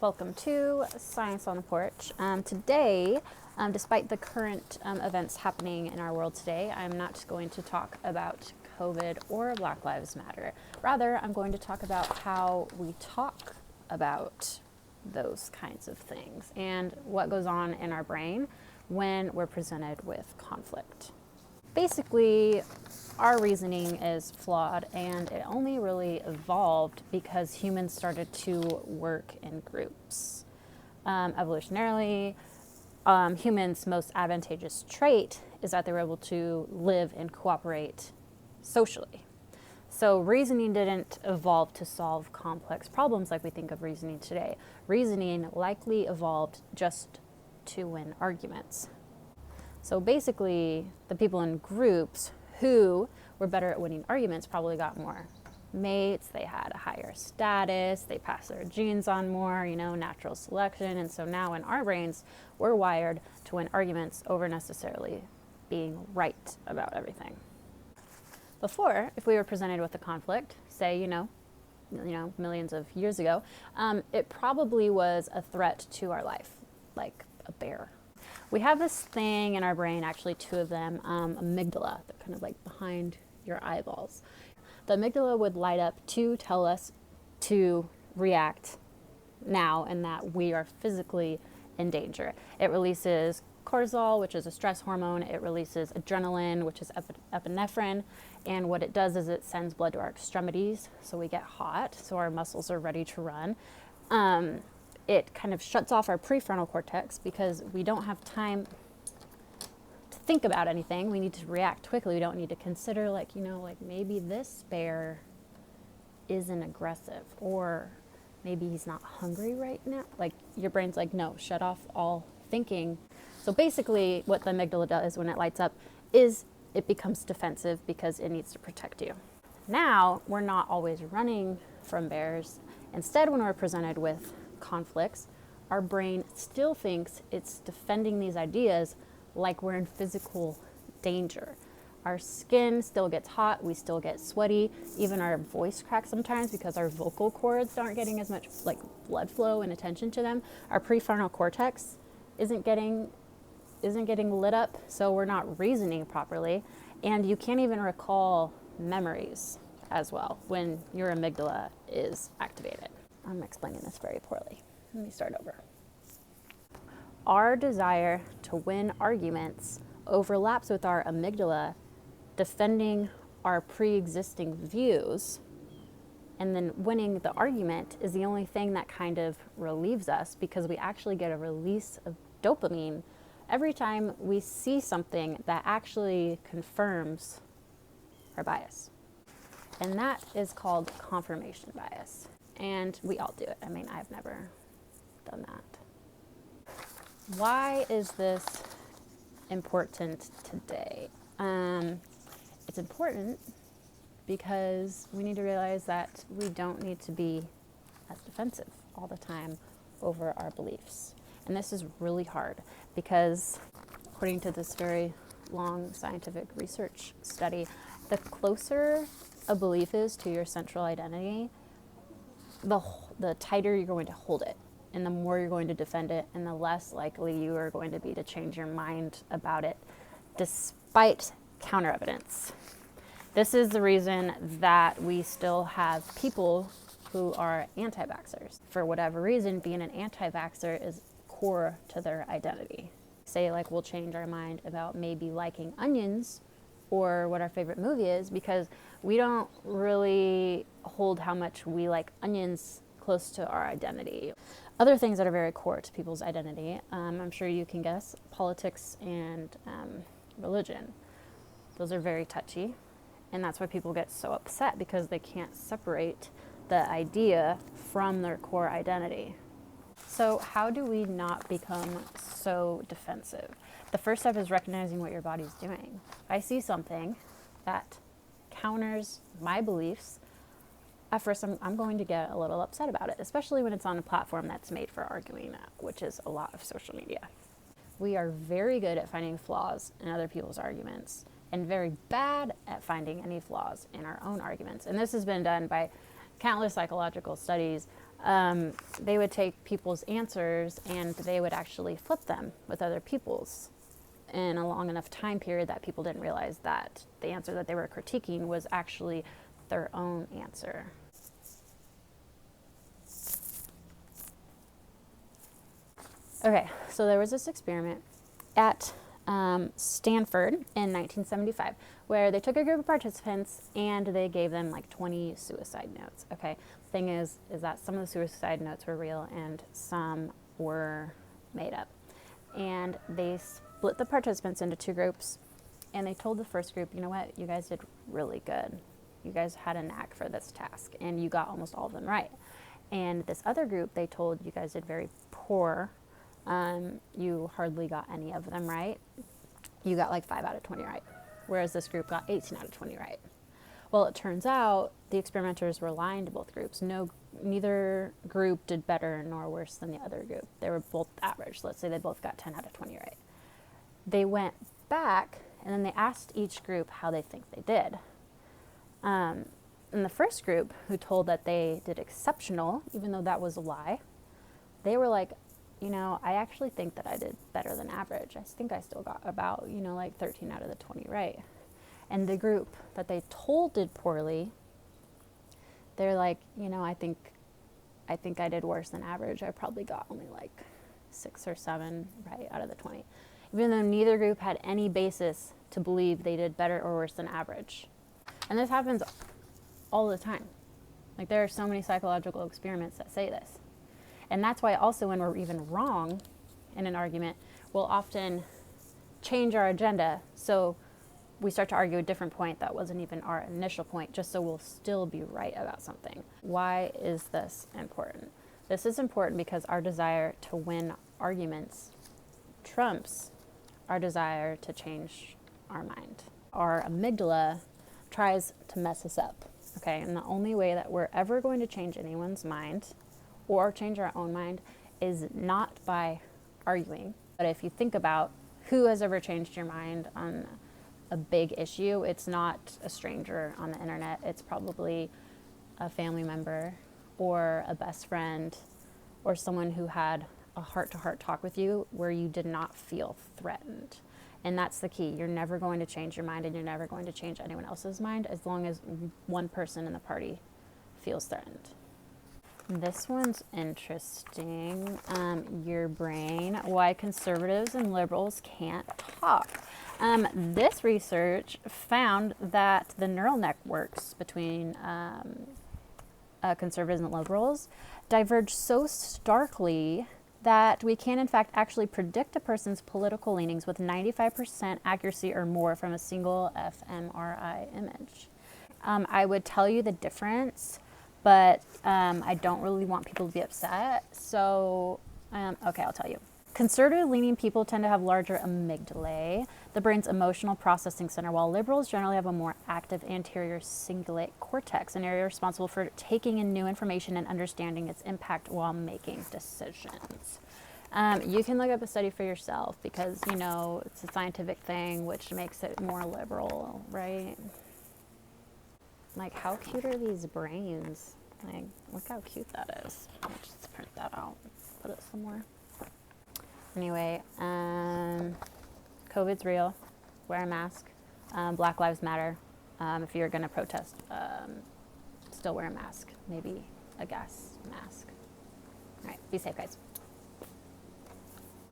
Welcome to Science on the Porch. Today, despite the current events happening in our world today, I'm not going to talk about COVID or Black Lives Matter. Rather, I'm going to talk about how we talk about those kinds of things and what goes on in our brain when we're presented with conflict. Basically, our reasoning is flawed, and it only really evolved because humans started to work in groups. Evolutionarily, humans' most advantageous trait is that they were able to live and cooperate socially. So reasoning didn't evolve to solve complex problems like we think of reasoning today. Reasoning likely evolved just to win arguments. So basically, the people in groups who were better at winning arguments probably got more mates, they had a higher status, they passed their genes on more, natural selection. And so now in our brains, we're wired to win arguments over necessarily being right about everything. Before, if we were presented with a conflict, say, millions of years ago, it probably was a threat to our life, like a bear. We have this thing in our brain, actually two of them, amygdala, they're kind of like behind your eyeballs. The amygdala would light up to tell us to react now and that we are physically in danger. It releases cortisol, which is a stress hormone. It releases adrenaline, which is epinephrine. And what it does is it sends blood to our extremities, so we get hot, so our muscles are ready to run. It kind of shuts off our prefrontal cortex because we don't have time to think about anything. We need to react quickly. We don't need to consider maybe this bear isn't aggressive, or maybe he's not hungry right now. Your brain's like, no, shut off all thinking. So basically what the amygdala does when it lights up is it becomes defensive because it needs to protect you. Now, we're not always running from bears. Instead, when we're presented with conflicts, our brain still thinks it's defending these ideas like we're in physical danger. Our skin still gets hot, we still get sweaty, even our voice cracks sometimes because our vocal cords aren't getting as much blood flow and attention to them. Our prefrontal cortex isn't getting lit up, so we're not reasoning properly, and you can't even recall memories as well when your amygdala is activated. I'm explaining this very poorly. Let me start over. Our desire to win arguments overlaps with our amygdala defending our pre-existing views, and then winning the argument is the only thing that kind of relieves us because we actually get a release of dopamine every time we see something that actually confirms our bias. And that is called confirmation bias. And we all do it. I've never done that. Why is this important today? It's important because we need to realize that we don't need to be as defensive all the time over our beliefs. And this is really hard because, according to this very long scientific research study, the closer a belief is to your central identity, the tighter you're going to hold it, and the more you're going to defend it, and the less likely you are going to be to change your mind about it, despite counter evidence. This is the reason that we still have people who are anti-vaxxers. For whatever reason, being an anti-vaxxer is core to their identity. Say we'll change our mind about maybe liking onions or what our favorite movie is because we don't really hold how much we like onions close to our identity. Other things that are very core to people's identity, I'm sure you can guess, politics and religion. Those are very touchy, and that's why people get so upset because they can't separate the idea from their core identity. So how do we not become so defensive? The first step is recognizing what your body's doing. If I see something that counters my beliefs, at first I'm going to get a little upset about it, especially when it's on a platform that's made for arguing, which is a lot of social media. We are very good at finding flaws in other people's arguments and very bad at finding any flaws in our own arguments. And this has been done by countless psychological studies they would take people's answers and they would actually flip them with other people's in a long enough time period that people didn't realize that the answer that they were critiquing was actually their own answer. Okay, so there was this experiment at Stanford in 1975 where they took a group of participants and they gave them like 20 suicide notes. Okay, thing is that some of the suicide notes were real and some were made up. And they split the participants into two groups, and they told the first group, you know what, you guys did really good. You guys had a knack for this task, and you got almost all of them right. And this other group, they told, you guys did very poor. You hardly got any of them right. You got like 5 out of 20 right, whereas this group got 18 out of 20 right. Well, it turns out the experimenters were lying to both groups. Neither group did better nor worse than the other group. They were both average. Let's say they both got 10 out of 20 right. They went back and then they asked each group how they think they did. In the first group, who told that they did exceptional, even though that was a lie, they were like, you know, I actually think that I did better than average. I think I still got about, you know, like 13 out of the 20 right. And the group that they told did poorly, they're like, you know, I think I did worse than average. I probably got only like 6 or 7 right out of the 20. Even though neither group had any basis to believe they did better or worse than average. And this happens all the time. Like, there are so many psychological experiments that say this. And that's why also when we're even wrong in an argument, we'll often change our agenda. So we start to argue a different point that wasn't even our initial point, just so we'll still be right about something. Why is this important? This is important because our desire to win arguments trumps our desire to change our mind. Our amygdala tries to mess us up, okay? And the only way that we're ever going to change anyone's mind or change our own mind is not by arguing. But if you think about who has ever changed your mind on a big issue, it's not a stranger on the internet. It's probably a family member or a best friend or someone who had a heart-to-heart talk with you where you did not feel threatened. And that's the key. You're never going to change your mind, and you're never going to change anyone else's mind as long as one person in the party feels threatened. This one's interesting. Your brain, why conservatives and liberals can't talk. This research found that the neural networks between conservatives and liberals diverge so starkly that we can in fact actually predict a person's political leanings with 95% accuracy or more from a single fMRI image. I would tell you the difference, but I don't really want people to be upset. So, okay, I'll tell you. Conservative-leaning people tend to have larger amygdalae, the brain's emotional processing center, while liberals generally have a more active anterior cingulate cortex, an area responsible for taking in new information and understanding its impact while making decisions. You can look up a study for yourself because, you know, it's a scientific thing, which makes it more liberal, right? Like, how cute are these brains? Like, look how cute that is. I'll just print that out, put it somewhere. Anyway, COVID's real. Wear a mask. Black Lives Matter. If you're going to protest, still wear a mask. Maybe a gas mask. All right, be safe, guys.